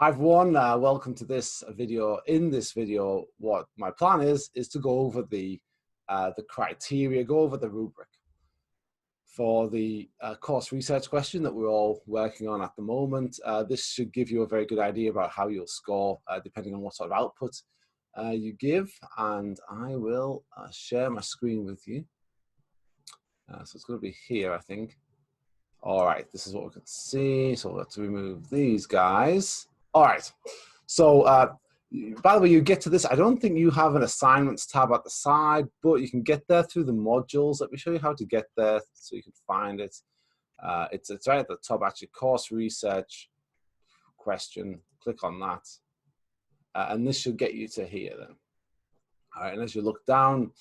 Hi everyone, welcome to this video. In this video, what my plan is to go over the criteria, go over the rubric for the course research question that we're all working on at the moment. This should give you a very good idea about how you'll score depending on what sort of output you give, and I will share my screen with you. So it's going to be here, I think. All right, this is what we can see. So let's remove these guys. All right, so by the way, you get to this. I don't think you have an assignments tab at the side, but you can get there through the modules. Let me show you how to get there so you can find it. It's right at the top, actually, course research question. Click on that. And this should get you to here then. All right, and as you look down,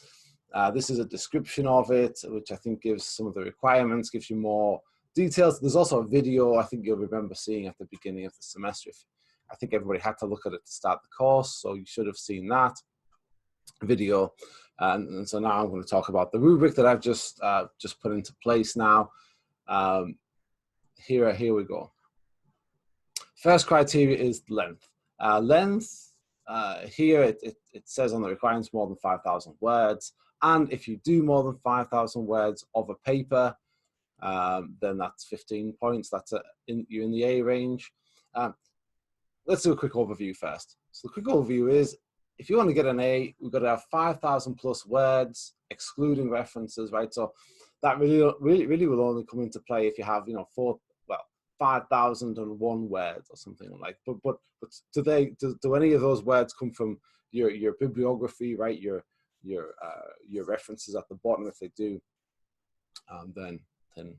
this is a description of it, which I think gives some of the requirements, gives you more details. There's also a video I think you'll remember seeing at the beginning of the semester. I think everybody had to look at it to start the course, so you should have seen that video. And so now I'm going to talk about the rubric that I've just put into place now. Here we go. First criteria is length. Here it says on the requirements more than 5,000 words. And if you do more than 5,000 words of a paper, then that's 15 points. You're in the A range. Let's do a quick overview first. So the quick overview is, if you want to get an A, we've got to have 5,000 plus words, excluding references, right? So that really will only come into play if you have, 5,001 words or something like. But do any of those words come from your bibliography, right? Your references at the bottom. If they do, then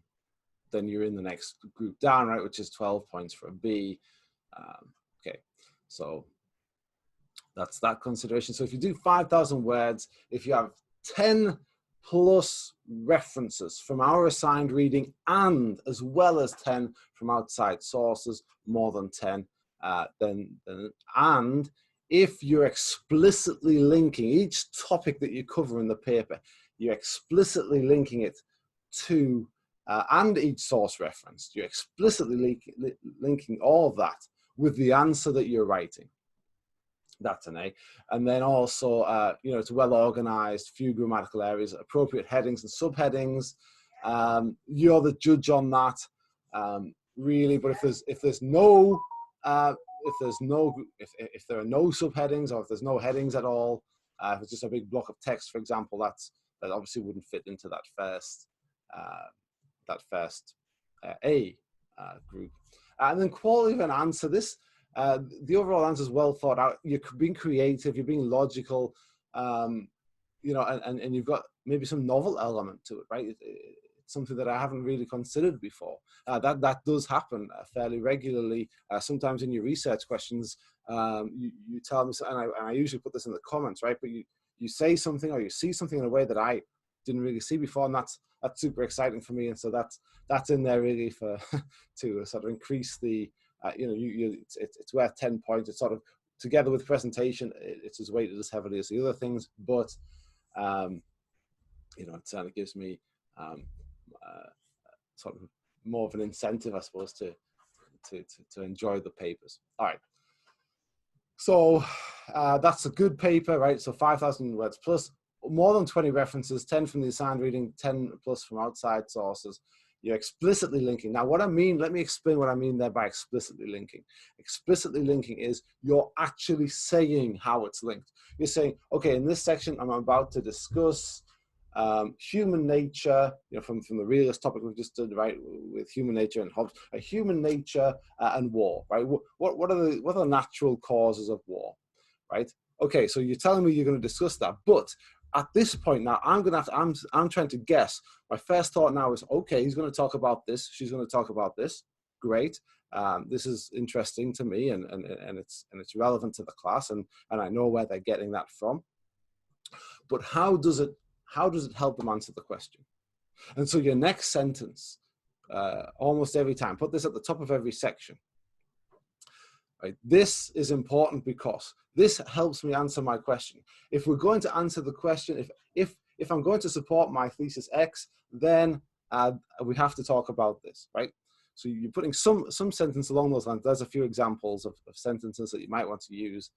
you're in the next group down, right? Which is 12 points for a B. Okay, so that's that consideration. So if you do 5,000 words, if you have 10 plus references from our assigned reading and as well as 10 from outside sources, more than 10, and if you're explicitly linking each topic that you cover in the paper, you're explicitly linking it to and each source reference, you're explicitly linking all of that with the answer that you're writing. That's an A. And then also, it's well organized, few grammatical areas, appropriate headings and subheadings. You're the judge on that, really. But if there are no subheadings, or if there's no headings at all, if it's just a big block of text, for example, that obviously wouldn't fit into that first A group. And then quality of an answer. The overall answer is well thought out. You're being creative. You're being logical. And you've got maybe some novel element to it, right? It's something that I haven't really considered before. That does happen fairly regularly. Sometimes in your research questions, you tell me, and I usually put this in the comments, right? But you say something or you see something in a way that I didn't really see before, and that's super exciting for me. And so that's in there really to sort of increase the it's worth 10 points. It's sort of together with presentation, it's as weighted as heavily as the other things, but it certainly gives me sort of more of an incentive, I suppose, to enjoy the papers. All right. So that's a good paper, right? So 5,000 words plus, more than 20 references, 10 from the assigned reading, 10 plus from outside sources. You're explicitly linking. Now, what I mean, let me explain what I mean there by explicitly linking. Explicitly linking is you're actually saying how it's linked. You're saying, okay, in this section, I'm about to discuss human nature, from the realist topic we've just did, right, with human nature and Hobbes, human nature and war, right? What are the natural causes of war, right? Okay, so you're telling me you're going to discuss that, but at this point now, I'm trying to guess. My first thought now is, okay, he's going to talk about this. She's going to talk about this. Great. This is interesting to me, and it's relevant to the class, and I know where they're getting that from. But how does it help them answer the question? And so your next sentence, almost every time, put this at the top of every section. Right? This is important because this helps me answer my question. If we're going to answer the question, if I'm going to support my thesis X, then we have to talk about this, right? So you're putting some sentence along those lines. There's a few examples of sentences that you might want to use,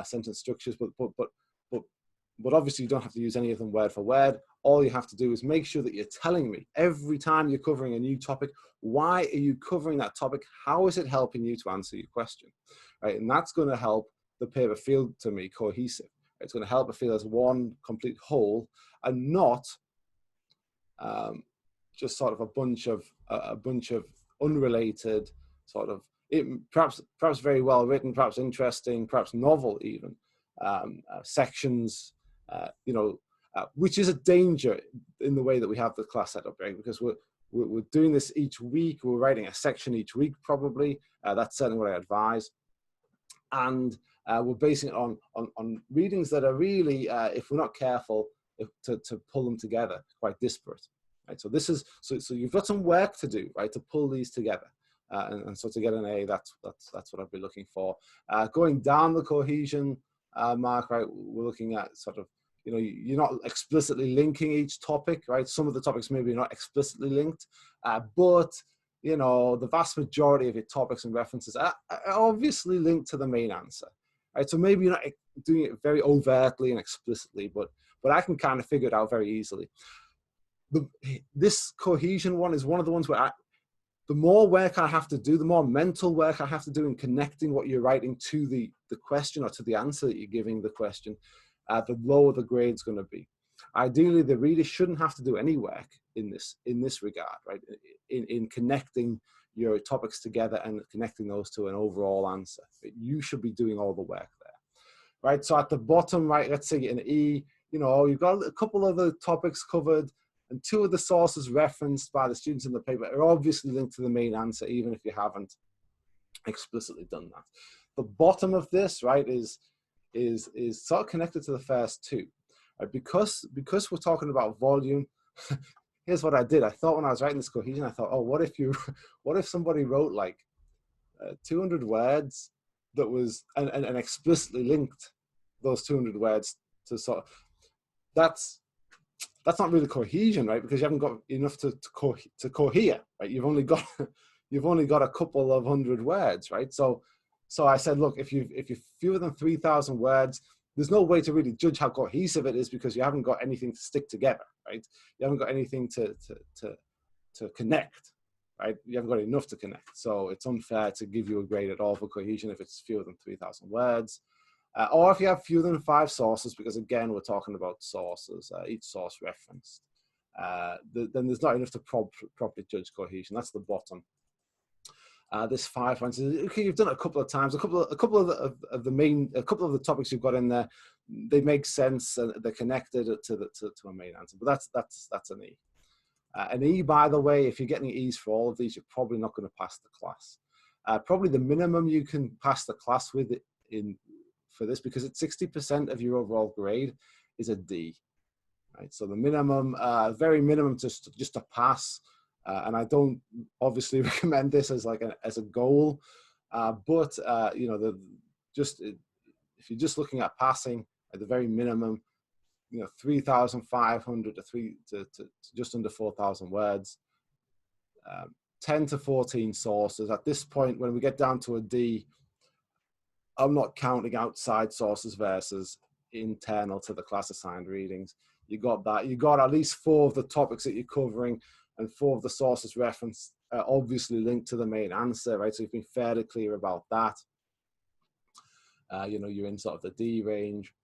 sentence structures, but obviously you don't have to use any of them word for word. All you have to do is make sure that you're telling me every time you're covering a new topic, why are you covering that topic? How is it helping you to answer your question, right? And that's going to help the paper feel, to me, cohesive. It's going to help it feel as one complete whole, and not just sort of a bunch of unrelated sort of, perhaps very well written, perhaps interesting, perhaps novel even, sections, which is a danger in the way that we have the class set up, right? Because we're doing this each week. We're writing a section each week, probably. That's certainly what I advise. And we're basing it on readings that are really, if we're not careful, to pull them together, quite disparate. Right? So this is so you've got some work to do, right, to pull these together. And so to get an A, that's what I'd be looking for. Going down the cohesion mark, right, we're looking at sort of, you're not explicitly linking each topic, right? Some of the topics maybe not explicitly linked, but the vast majority of your topics and references are obviously linked to the main answer, right? So maybe you're not doing it very overtly and explicitly, but I can kind of figure it out very easily. This cohesion one is one of the ones where the more work I have to do, the more mental work I have to do in connecting what you're writing to the question or to the answer that you're giving the question, the lower the grade's going to be. Ideally, the reader shouldn't have to do any work in this regard, right? In connecting your topics together and connecting those to an overall answer. You should be doing all the work there, right? So at the bottom, right, let's say in E, you've got a couple of the topics covered, and 2 of the sources referenced by the students in the paper are obviously linked to the main answer, even if you haven't explicitly done that. The bottom of this, right, is sort of connected to the first 2. Right? Because we're talking about volume, here's what I did. I thought when I was writing this cohesion, I thought, oh, what if somebody wrote like 200 words that was, and explicitly linked those 200 words to sort of, that's not really cohesion, right? Because you haven't got enough to cohere, right? You've only got a couple of 100 words, right? So I said, look, if you're fewer than 3,000 words, there's no way to really judge how cohesive it is because you haven't got anything to stick together, right? You haven't got anything to connect, right? You haven't got enough to connect. So it's unfair to give you a grade at all for cohesion if it's fewer than 3,000 words. Or if you have fewer than 5 sources, because again, we're talking about sources, each source referenced, then there's not enough to properly judge cohesion. That's the bottom. This 5 points, okay, you've done it a couple of times. A couple of the topics you've got in there, they make sense and they're connected to a main answer. But that's an E. An E, by the way, if you're getting E's for all of these, you're probably not going to pass the class. Probably the minimum you can pass the class with for this, because it's 60% of your overall grade, is a D. Right? So the minimum, very minimum, just to pass. And I don't obviously recommend this as as a goal, but if you're just looking at passing, at the very minimum, 3,500 to just under 4,000 words, 10 to 14 sources. At this point, when we get down to a D, I'm not counting outside sources versus internal to the class assigned readings. You got that. You got at least 4 of the topics that you're covering, and 4 of the sources referenced obviously linked to the main answer, right? So you've been fairly clear about that. You're in sort of the D range,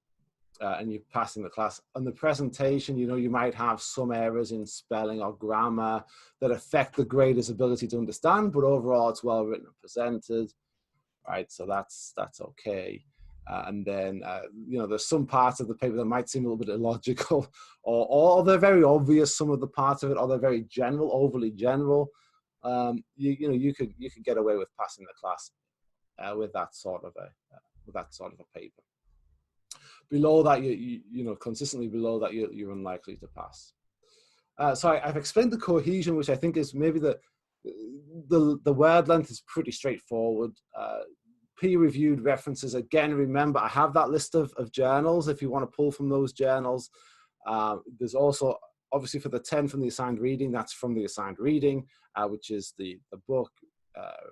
and you're passing the class. On the presentation, you might have some errors in spelling or grammar that affect the grader's ability to understand, but overall it's well written and presented, right? So that's okay. And then, there's some parts of the paper that might seem a little bit illogical, or they're very obvious, some of the parts of it, or they're very general, overly general. You could get away with passing the class with that sort of a paper. Below that, consistently below that, you're unlikely to pass. So I've explained the cohesion, which I think is maybe the word length is pretty straightforward. Peer-reviewed references, again, remember, I have that list of journals if you want to pull from those journals. There's also, obviously, for the 10 from the assigned reading, that's from the assigned reading, which is the book,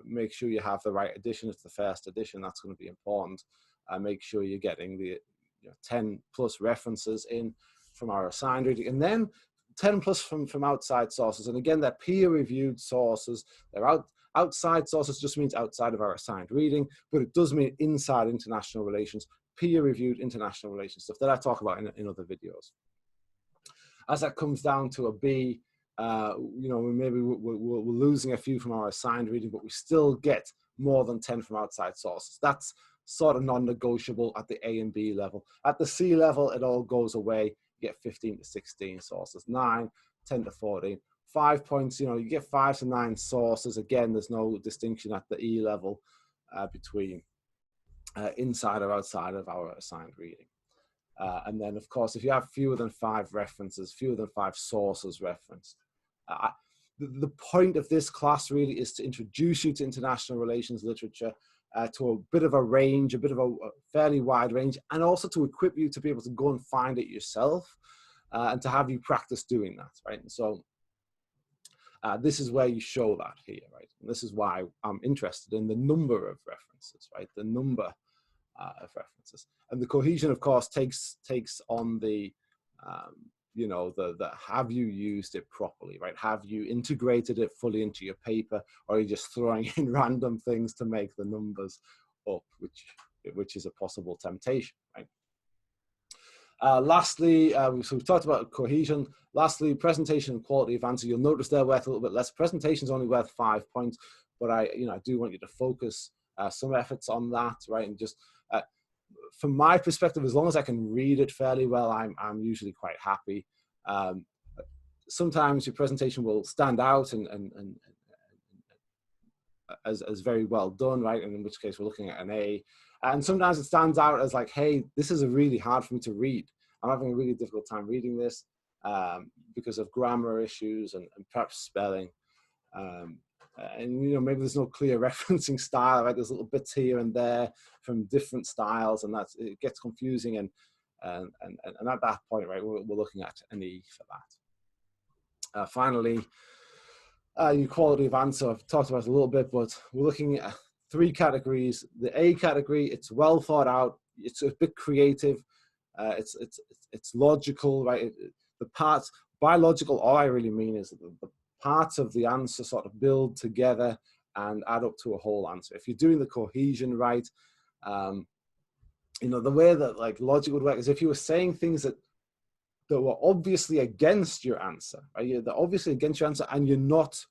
make sure you have the right edition. It's the first edition. That's going to be important. Make sure you're getting the 10 plus references in from our assigned reading, and then 10 plus from outside sources. And again, they're peer-reviewed sources. They're outside sources just means outside of our assigned reading, but it does mean inside international relations, peer-reviewed international relations stuff that I talk about in other videos. As that comes down to a B, maybe we're losing a few from our assigned reading, but we still get more than 10 from outside sources. That's sort of non-negotiable at the A and B level. At the C level, it all goes away. You get 15 to 16 sources, 9, 10 to 14. 5 points, you get 5 to 9 sources. Again, there's no distinction at the E level between inside or outside of our assigned reading. And then, of course, if you have fewer than 5 references, fewer than 5 sources referenced, the point of this class really is to introduce you to international relations literature, to a bit of a range, a bit of a fairly wide range, and also to equip you to be able to go and find it yourself, and to have you practice doing that, right? And so this is where you show that here, right? And this is why I'm interested in the number of references, right? The number of references. And the cohesion, of course, takes on the, the have you used it properly, right? Have you integrated it fully into your paper, or are you just throwing in random things to make the numbers up, which is a possible temptation, right? Lastly, so we've talked about cohesion. Lastly, presentation and quality of answer. You'll notice they're worth a little bit less. Presentation is only worth 5 points, but I do want you to focus some efforts on that, right? And just from my perspective, as long as I can read it fairly well, I'm usually quite happy. Sometimes your presentation will stand out and as very well done, right? And in which case we're looking at an A. And sometimes it stands out as like, hey, this is really hard for me to read. I'm having a really difficult time reading this because of grammar issues and perhaps spelling. And maybe there's no clear referencing style, right? There's little bits here and there from different styles, and it gets confusing. And at that point, right, we're looking at an E for that. Finally, your quality of answer, I've talked about it a little bit, but we're looking at 3 categories. The A category, it's well thought out, it's a bit creative, it's logical, right? The parts, by logical, all I really mean is the parts of the answer sort of build together and add up to a whole answer. If you're doing the cohesion right, the way that like logic would work is if you were saying things that were obviously against your answer, right? They're obviously against your answer, and you're not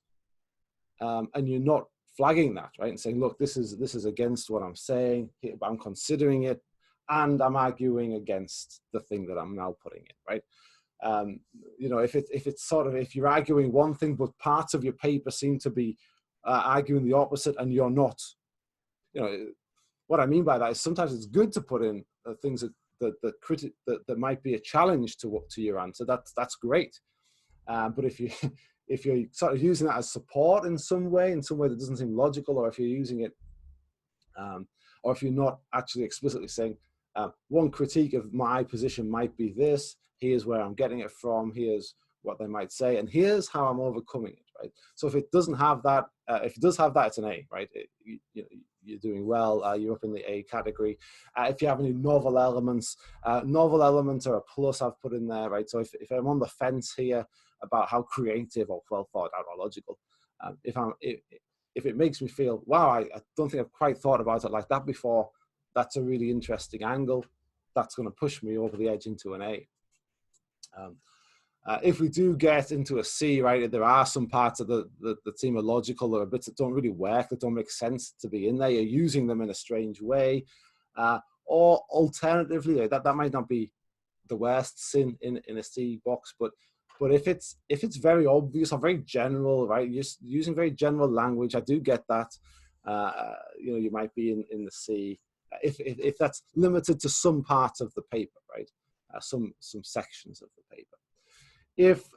flagging that, right? And saying, look, this is against what I'm saying, I'm considering it, and I'm arguing against the thing that I'm now putting in, right? If you're arguing one thing, but parts of your paper seem to be arguing the opposite, and you're not, what I mean by that is sometimes it's good to put in things that might be a challenge to your answer. That's great. But if you're sort of using that as support in some way that doesn't seem logical, or if you're using it, or if you're not actually explicitly saying, one critique of my position might be this, here's where I'm getting it from, here's what they might say, and here's how I'm overcoming it, right? So if it doesn't have that, if it does have that, it's an A, right? You're doing well, you're up in the A category. If you have any novel elements are a plus I've put in there, right? So if I'm on the fence here about how creative or well thought out or logical, if it makes me feel, wow, I don't think I've quite thought about it like that before, that's a really interesting angle, that's going to push me over the edge into an A. If we do get into a C, right, there are some parts of the seem illogical, there are bits that don't really work, that don't make sense to be in there, you're using them in a strange way, or alternatively, that might not be the worst sin in a C box, but if it's very obvious or very general, right, you're just using very general language, I do get that. You might be in the C if that's limited to some parts of the paper, right, some sections of the paper. If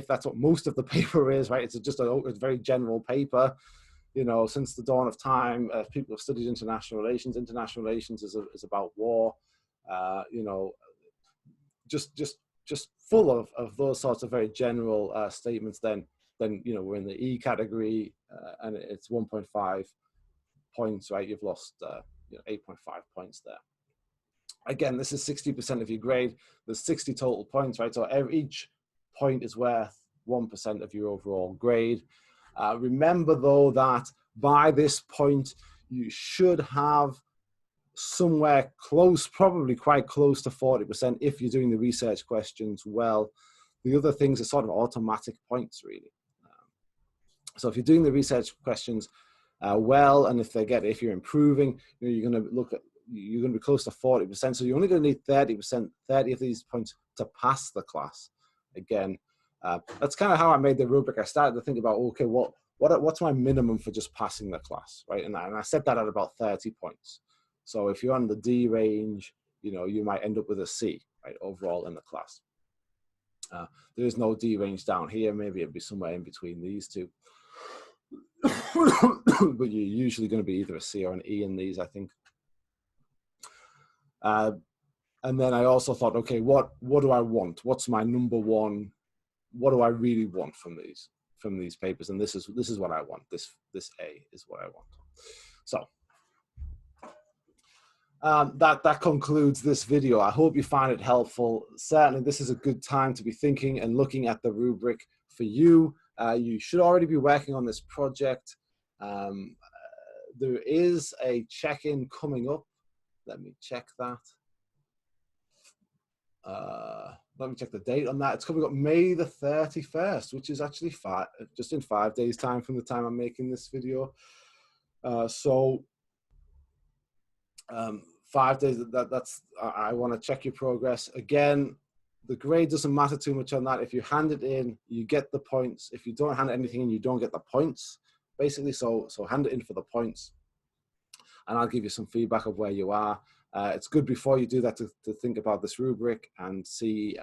that's what most of the paper is, right, it's just a very general paper. Since the dawn of time, people have studied international relations. International relations is about war. Just full of those sorts of very general statements. Then we're in the E category. and it's 1.5 points, right? You've lost 8.5 points there. Again, this is 60% of your grade. There's 60 total points, right? So each point is worth 1% of your overall grade. Remember though that by this point, you should have somewhere close, probably quite close to 40% if you're doing the research questions well. The other things are sort of automatic points, really. So if you're doing the research questions well, and if you're improving, you're going to be close to 40%. So you're only going to need 30% of these points to pass the class. Again, that's kind of how I made the rubric. I started to think about, okay, what's my minimum for just passing the class, right? And I set that at about 30 points. So if you're on the D range, you might end up with a C, right, overall in the class. There is no D range down here. Maybe it'd be somewhere in between these two. But you're usually going to be either a C or an E in these, I think. And then I also thought, okay, what do I want? What's my number one? What do I really want from these papers? And this is what I want. This A is what I want. So that concludes this video. I hope you find it helpful. Certainly, this is a good time to be thinking and looking at the rubric for you. You should already be working on this project. There is a check-in coming up. Let me check that. Let me check the date on that. It's coming up May the 31st, which is actually just in 5 days' time from the time I'm making this video. 5 days, I want to check your progress. Again, the grade doesn't matter too much on that. If you hand it in, you get the points. If you don't hand anything in, you don't get the points, basically. So hand it in for the points, and I'll give you some feedback of where you are. It's good before you do that to think about this rubric and see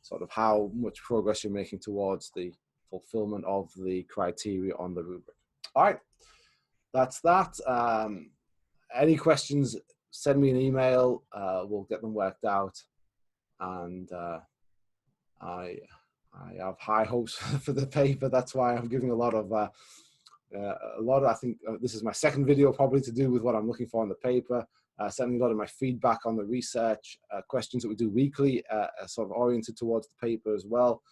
sort of how much progress you're making towards the fulfillment of the criteria on the rubric. All right, that's that. Any questions, send me an email. We'll get them worked out. And I have high hopes for the paper. That's why I'm giving a lot of, I think this is my second video probably to do with what I'm looking for in the paper. Certainly a lot of my feedback on the research questions that we do weekly are sort of oriented towards the paper as well.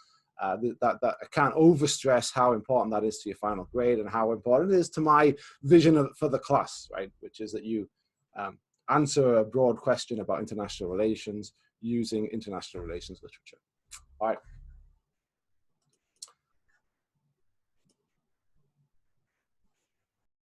That I can't overstress how important that is to your final grade and how important it is to my vision for the class, right? Which is that you answer a broad question about international relations using international relations literature. All right.